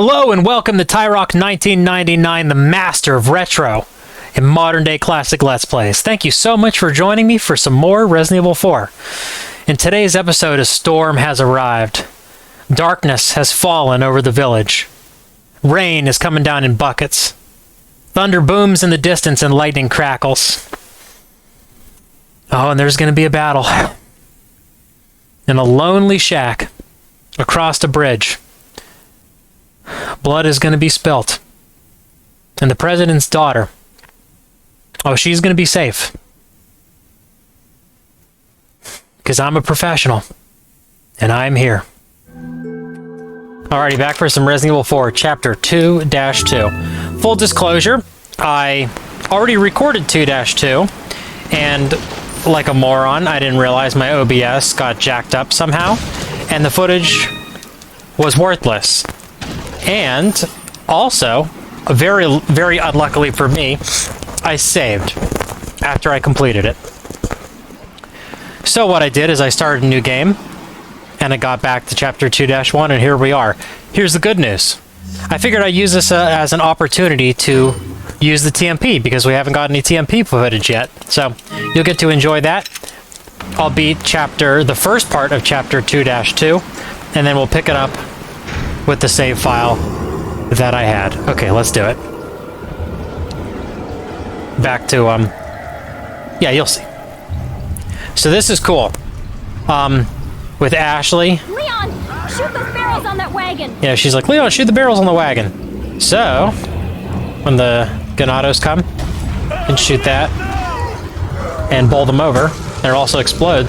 Hello and welcome to Tyrock 1999, the master of retro and modern day classic Let's Plays. Thank you so much for joining me for some more Resident Evil 4. In today's episode, a storm has arrived. Darkness has fallen over the village. Rain is coming down in buckets. Thunder booms in the distance and lightning crackles. Oh, and there's going to be a battle. In a lonely shack across a bridge. Blood is going to be spilt. And the president's daughter, oh, she's going to be safe. Because I'm a professional. And I'm here. Alrighty, back for some Resident Evil 4, Chapter 2-2. Full disclosure, I already recorded 2-2, and like a moron, I didn't realize my OBS got jacked up somehow, and the footage was worthless. And also, very, very unluckily for me, I saved after I completed it. So what I did is I started a new game, and I got back to Chapter 2-1, and here we are. Here's the good news. I figured I'd use this as an opportunity to use the TMP, because we haven't got any TMP footage yet. So, you'll get to enjoy that. I'll beat the first part of Chapter 2-2, and then we'll pick it up with the save file that I had. Okay, let's do it. Back to, yeah, you'll see. So this is cool. With Ashley. Leon, shoot those barrels on that wagon. Yeah, she's like, Leon, shoot the barrels on the wagon. So, when the Ganados come, and shoot that, and bowl them over, and it'll also explode.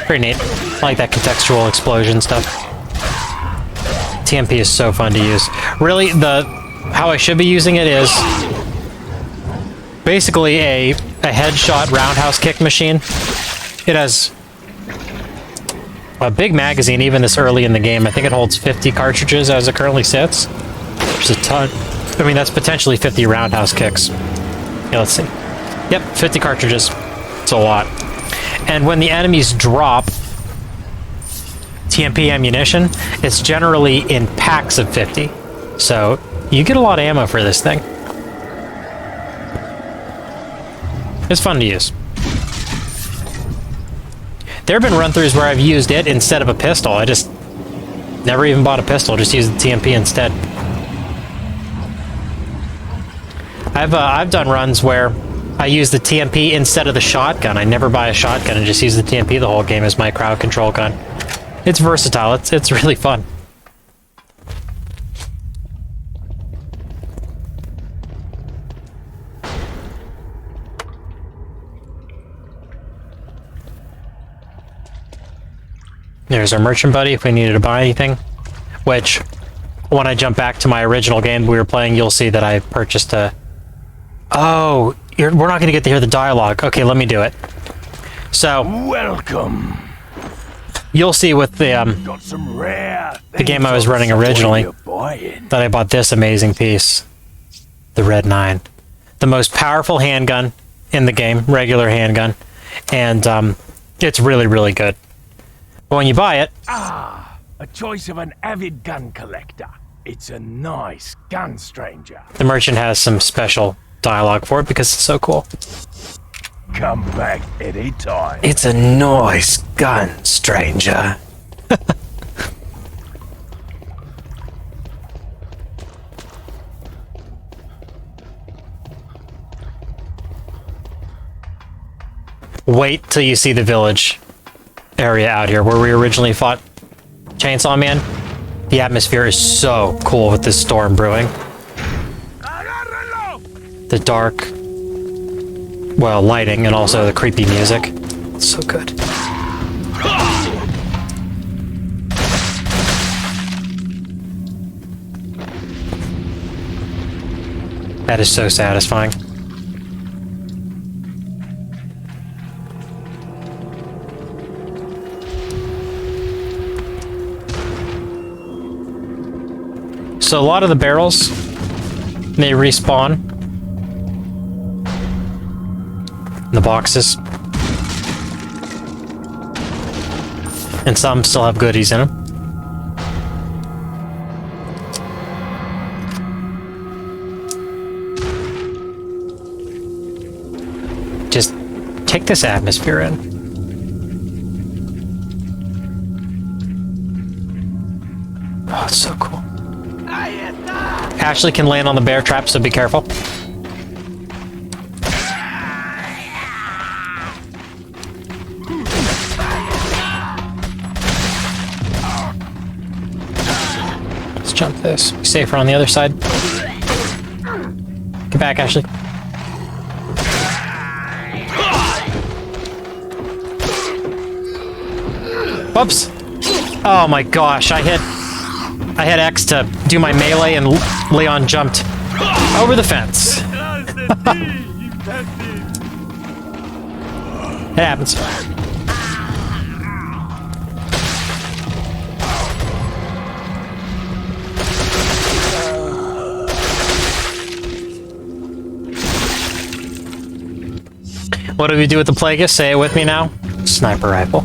Pretty neat. I like that contextual explosion stuff. TMP is so fun to use. Really, how I should be using it is basically a headshot roundhouse kick machine. It has a big magazine even this early in the game. I think it holds 50 cartridges as it currently sits. Which is a ton. I mean, that's potentially 50 roundhouse kicks. Yeah, let's see. Yep, 50 cartridges. It's a lot. And when the enemies drop TMP ammunition, it's generally in packs of 50. So, you get a lot of ammo for this thing. It's fun to use. There have been run-throughs where I've used it instead of a pistol. I just never even bought a pistol, just used the TMP instead. I've done runs where I use the TMP instead of the shotgun. I never buy a shotgun and just use the TMP the whole game as my crowd control gun. It's versatile. It's really fun. There's our merchant buddy if we needed to buy anything. Which, when I jump back to my original game we were playing, you'll see that I purchased a... Oh, we're not going to get to hear the dialogue. Okay, let me do it. So... Welcome. You'll see with the game I was running originally that I bought this amazing piece. The Red 9. The most powerful handgun in the game. Regular handgun. And it's really, really good. But when you buy it... Ah, a choice of an avid gun collector. It's a nice gun, stranger. The merchant has some special dialogue for it because it's so cool. Come back anytime. It's a nice gun, stranger. Wait till you see the village area out here where we originally fought Chainsaw Man. The atmosphere is so cool with this storm brewing. The dark, well, lighting and also the creepy music. It's so good. That is so satisfying. So a lot of the barrels, they respawn in the boxes. And some still have goodies in them. like this atmosphere in. Oh, it's so cool. Ashley can land on the bear trap, so be careful. Let's jump this. Be safer on the other side. Get back, Ashley. Whoops! Oh my gosh, I hit X to do my melee and Leon jumped over the fence. It happens. What do we do with the Plagueis? Say it with me now. Sniper rifle.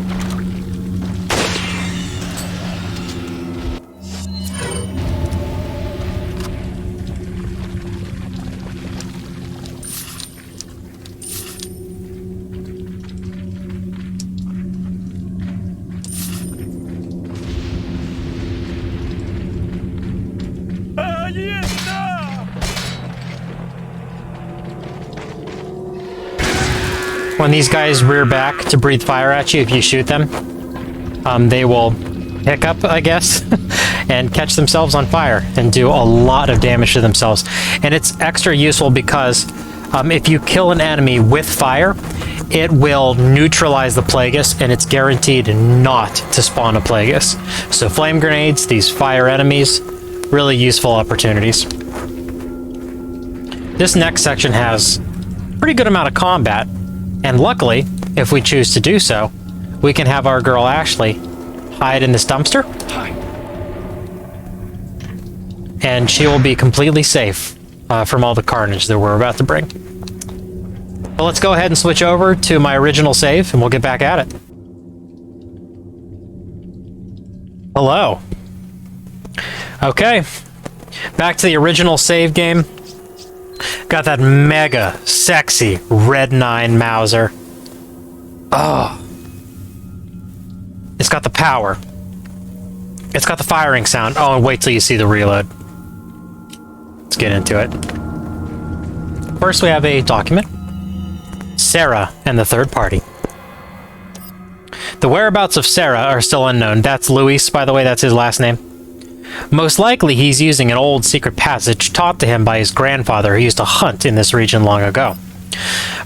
When these guys rear back to breathe fire at you, if you shoot them, they will hiccup, I guess, and catch themselves on fire and do a lot of damage to themselves. And it's extra useful because if you kill an enemy with fire, it will neutralize the Plagueis, and it's guaranteed not to spawn a Plagueis. So flame grenades, these fire enemies, really useful opportunities. This next section has a pretty good amount of combat. And luckily, if we choose to do so, we can have our girl Ashley hide in this dumpster. And she will be completely safe from all the carnage that we're about to bring. But let's go ahead and switch over to my original save, and we'll get back at it. Hello. Okay. Back to the original save game. Got that mega sexy red 9 Mauser. Oh. It's got the power. It's got the firing sound. Oh, and wait till you see the reload. Let's get into it. First, we have a document. Sarah and the third party. The whereabouts of Sarah are still unknown. That's Luis, by the way, that's his last name. Most likely he's using an old secret passage taught to him by his grandfather who used to hunt in this region long ago.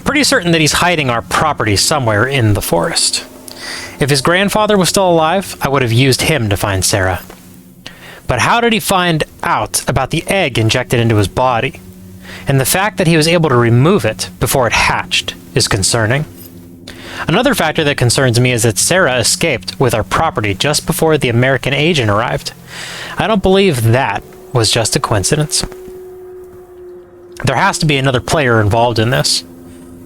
Pretty certain that he's hiding our property somewhere in the forest. If his grandfather was still alive, I would have used him to find Sarah. But how did he find out about the egg injected into his body? And the fact that he was able to remove it before it hatched is concerning. Another factor that concerns me is that Sarah escaped with our property just before the American agent arrived. I don't believe that was just a coincidence. There has to be another player involved in this.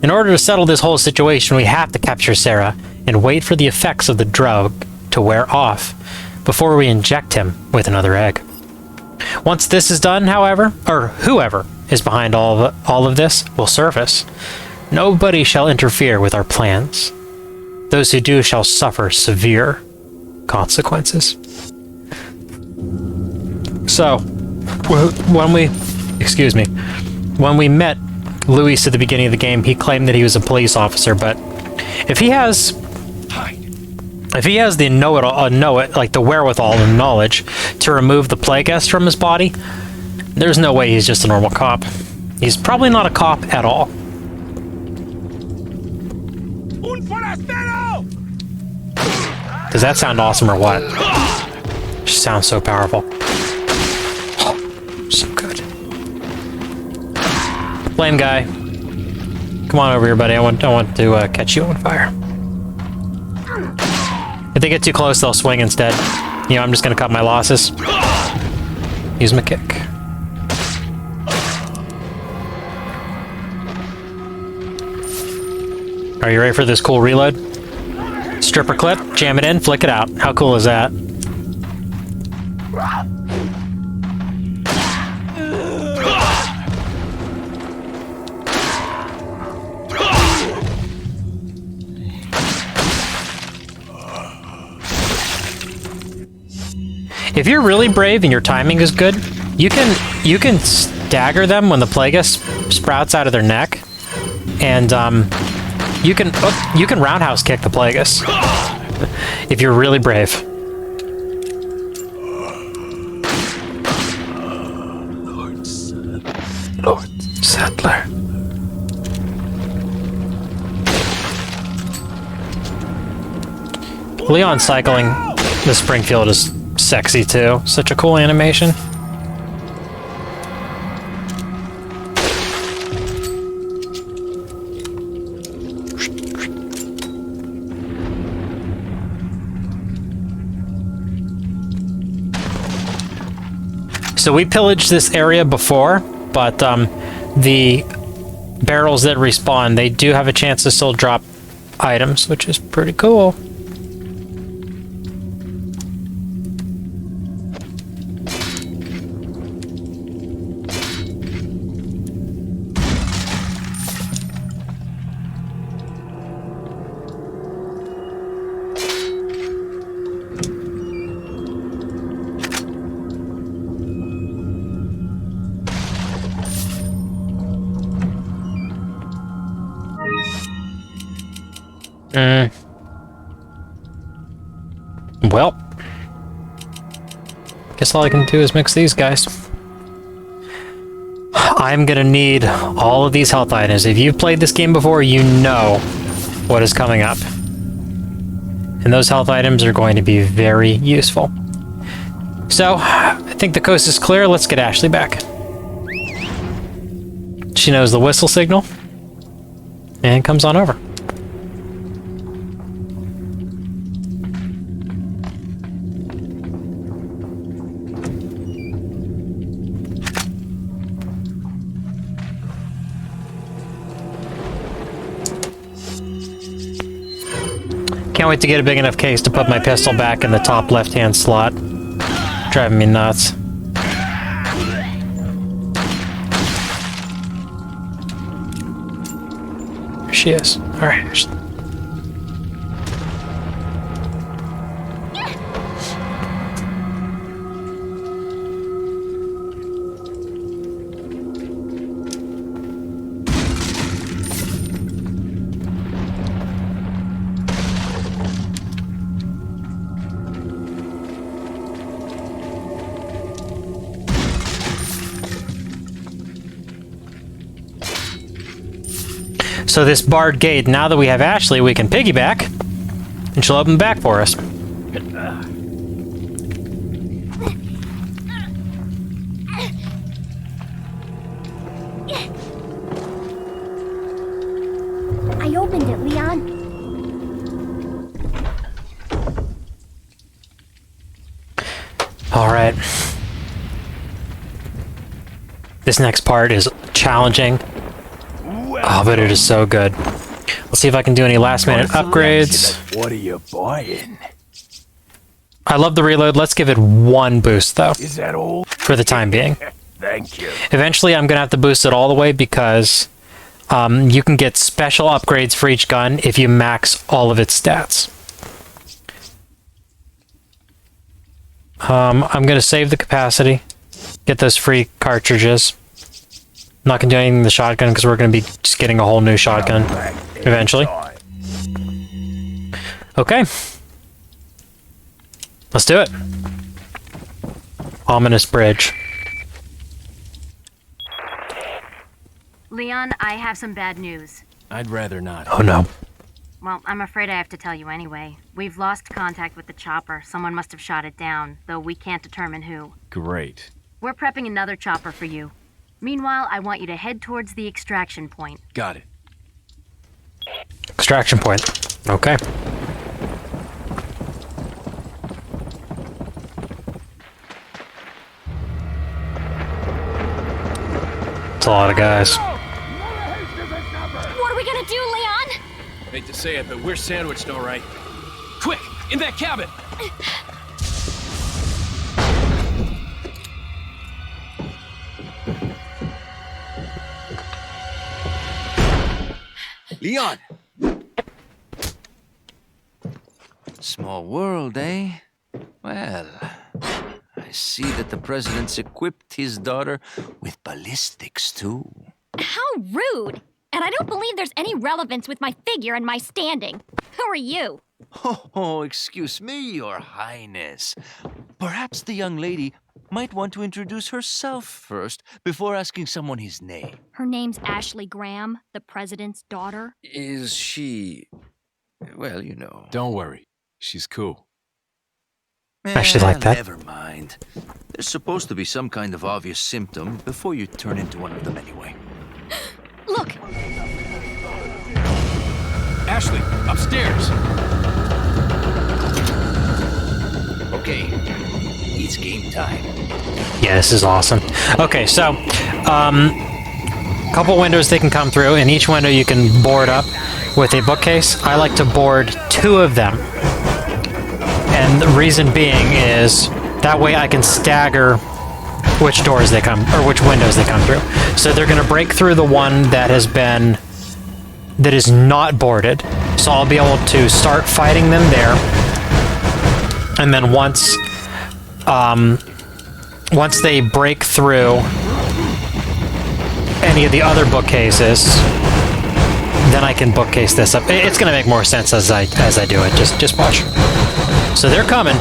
In order to settle this whole situation, we have to capture Sarah and wait for the effects of the drug to wear off before we inject him with another egg. Once this is done, however, or whoever is behind all of this will surface. Nobody shall interfere with our plans. Those who do shall suffer severe consequences. So, when we met Luis at the beginning of the game, he claimed that he was a police officer, but if he has the the wherewithal and knowledge to remove the Plagueis from his body, there's no way he's just a normal cop. He's probably not a cop at all. Does that sound awesome or what? It just sounds so powerful. Oh, so good. Flame guy. Come on over here, buddy. I want to catch you on fire. If they get too close, they'll swing instead. You know, I'm just gonna cut my losses. Use my kick. Are you ready for this cool reload? Stripper clip, jam it in, flick it out. How cool is that? If you're really brave and your timing is good, you can stagger them when the Plagueis sprouts out of their neck, and you can roundhouse kick the Plagueis if you're really brave. Lord Settler. Leon cycling the Springfield is sexy too. Such a cool animation. So we pillaged this area before, but the barrels that respawn, they do have a chance to still drop items, which is pretty cool. Well, guess all I can do is mix these guys. I'm gonna need all of these health items. If you've played this game before, you know what is coming up. And those health items are going to be very useful. So, I think the coast is clear. Let's get Ashley back. She knows the whistle signal and comes on over. Can't wait to get a big enough case to put my pistol back in the top left-hand slot. Driving me nuts. There she is. Alright, Ashley. So this barred gate, now that we have Ashley, we can piggyback, and she'll open the back for us. I opened it, Leon. All right. This next part is challenging. Oh, but it is so good. Let's see if I can do any last-minute upgrades. What are you buying? I love the reload. Let's give it one boost, though, Is that all? for the time being. Thank you. Eventually, I'm going to have to boost it all the way because you can get special upgrades for each gun if you max all of its stats. I'm going to save the capacity, get those free cartridges. Not going to do anything with the shotgun because we're going to be just getting a whole new shotgun eventually. Okay. Let's do it. Ominous bridge. Leon, I have some bad news. I'd rather not. Oh no. Well, I'm afraid I have to tell you anyway. We've lost contact with the chopper. Someone must have shot it down, though we can't determine who. Great. We're prepping another chopper for you. Meanwhile, I want you to head towards the extraction point. Got it. Extraction point. Okay. It's a lot of guys. What are we gonna do, Leon? Hate to say it, but we're sandwiched all right. Quick, in that cabin! Leon! Small world, eh? Well, see that the president's equipped his daughter with ballistics, too. How rude! And I don't believe there's any relevance with my figure and my standing. Who are you? Oh, excuse me, Your Highness. Perhaps the young lady might want to introduce herself first before asking someone his name. Her name's Ashley Graham, the president's daughter. Is she... well, you know... Don't worry. She's cool. Actually like that. Never mind. There's supposed to be some kind of obvious symptom before you turn into one of them anyway. Look! Ashley, upstairs! Okay, it's game time. Yeah, this is awesome. Okay, so, couple windows they can come through, and each window you can board up with a bookcase. I like to board 2 of them. And the reason being is that way I can stagger which doors they come, or which windows they come through. So they're going to break through the one that is not boarded. So I'll be able to start fighting them there. And then once they break through any of the other bookcases, then I can bookcase this up. It's going to make more sense as I do it. Just watch. So they're coming.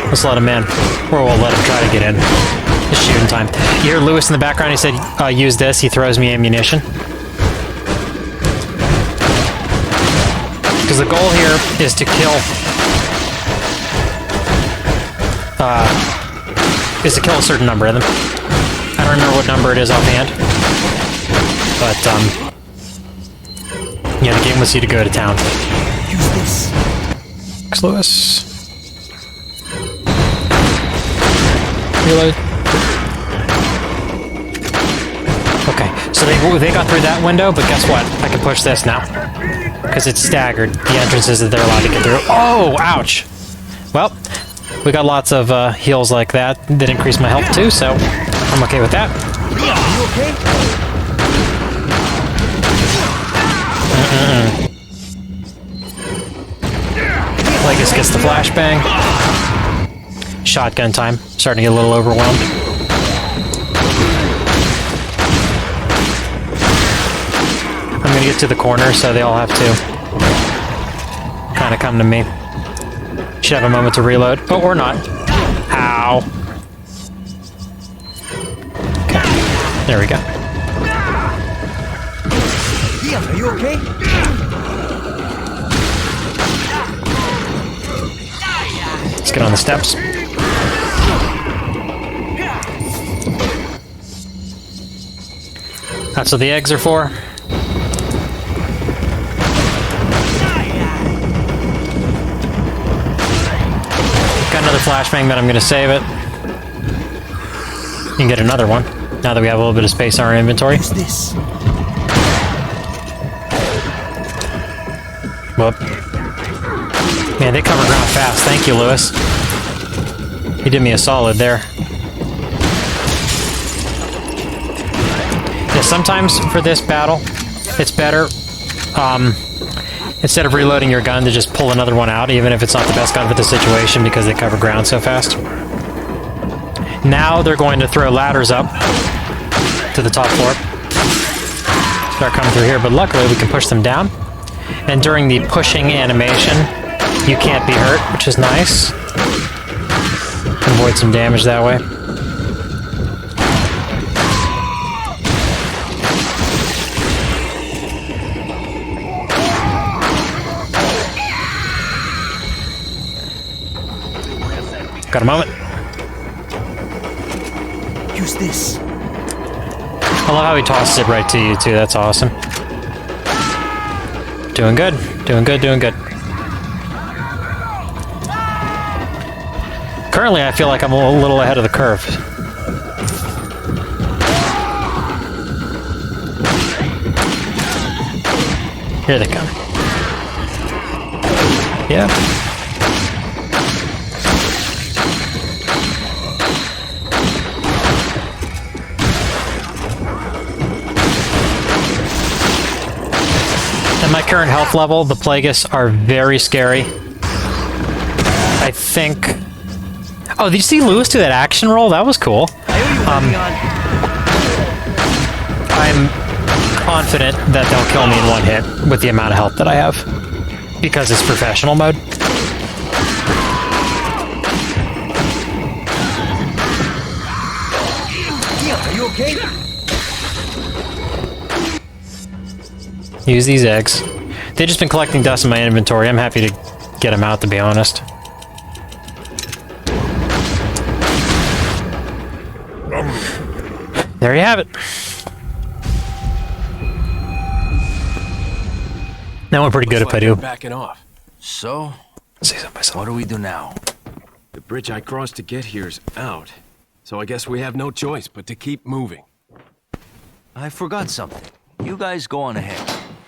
Let's let him in. Or we'll let him try to get in. It's shooting time. You hear Lewis in the background? He said, use this. He throws me ammunition. Because the goal here is to kill... a certain number of them. I don't remember what number it is offhand. But, yeah, the game wants you to go to town. Use this. Thanks, Lewis. Reload. Okay, so they got through that window, but guess what? I can push this now. Because it's staggered. The entrances that they're allowed to get through. Oh, ouch! Well, we got lots of heals like that increase my health too, so I'm okay with that. Plagueis gets the flashbang. Shotgun time. Starting to get a little overwhelmed. I'm gonna get to the corner, so they all have to kind of come to me. Should have a moment to reload, but or not. Ow. Okay, there we go. Leon, are you okay? Let's get on the steps. That's what the eggs are for. Got another flashbang, but I'm going to save it. You can get another one, now that we have a little bit of space in our inventory. What's this? Whoop. Man, they cover ground fast. Thank you, Lewis. You did me a solid there. Yeah, sometimes for this battle, it's better, instead of reloading your gun, to just pull another one out, even if it's not the best gun for the situation, because they cover ground so fast. Now they're going to throw ladders up to the top floor. Start coming through here, but luckily we can push them down. And during the pushing animation, you can't be hurt, which is nice. Avoid some damage that way. Got a moment. Use this. I love how he tosses it right to you, too. That's awesome. Doing good. Doing good, doing good. Currently, I feel like I'm a little ahead of the curve. Here they come. Yeah. At my current health level, the Plagueis are very scary. I think Oh, did you see Lewis do that action roll? That was cool. I'm confident that they'll kill me in one hit with the amount of health that I have. Because it's professional mode. Are you okay? Use these eggs. They've just been collecting dust in my inventory. I'm happy to get them out, to be honest. There you have it. That went pretty good if I do. Backing off. So, Say so myself. what do we do now? The bridge I crossed to get here's out. So I guess we have no choice but to keep moving. I forgot something. You guys go on ahead.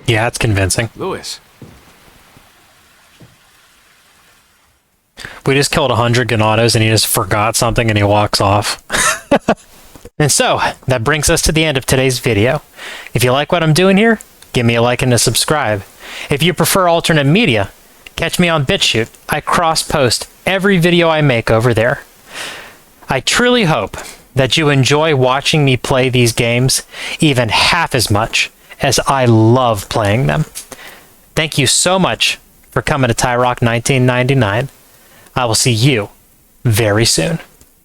Yeah, it's convincing. Lewis. We just killed 100 Ganados and he just forgot something and he walks off. And so, that brings us to the end of today's video. If you like what I'm doing here, give me a like and a subscribe. If you prefer alternate media, catch me on BitChute. I cross-post every video I make over there. I truly hope that you enjoy watching me play these games even half as much as I love playing them. Thank you so much for coming to Tyrock 1999. I will see you very soon.